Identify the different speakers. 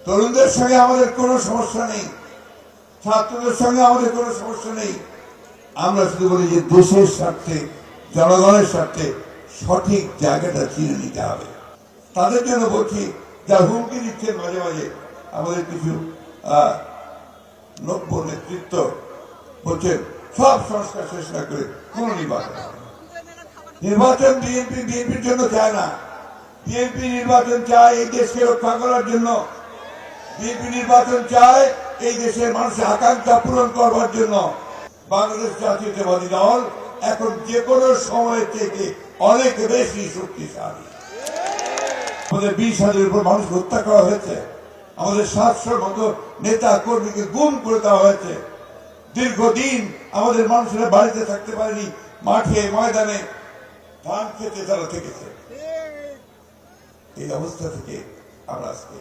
Speaker 1: তরুণদের সঙ্গে আমাদের কোনো সমস্যা নেই, ছাত্রদের সঙ্গে আমাদের কোনো সমস্যা নেই। আমরা শুধু বলি যে দেশের স্বার্থে, জনগণের স্বার্থে সঠিক জায়গাটা চিনে নিতে হবে। তাদের জন্য বলছি, যা হুমকি দিচ্ছেন মাঝে মাঝে আমাদের কিছু নব্য নেতৃত্ব, বলছেন সব সংস্কার শেষ না করে কোন নির্বাচন বিএনপির জন্য চায় না। বিএনপি নির্বাচন চায় এই দেশকে রক্ষা করার জন্য। বিএনপি নির্বাচন চায় এই দেশের মানুষের আকাঙ্ক্ষা পূরণ করবার জন্য। বাংলাদেশ জাতীয়তাবাদী দল এখন যে কোনো সময়ের থেকে অনেক বেশি শক্তিশালী। আমাদের 20,000-এর উপর মানুষ হত্যা করা হয়েছে, আমাদের 700-র মতো নেতা কর্মীকে গুম করে দেওয়া হয়েছে। দীর্ঘদিন আমাদের মানুষেরা বাড়িতে থাকতে পারেনি, মাঠে ময়দানে ধান খেতে তারা থেকেছে। এই অবস্থা থেকে আমরা আজকে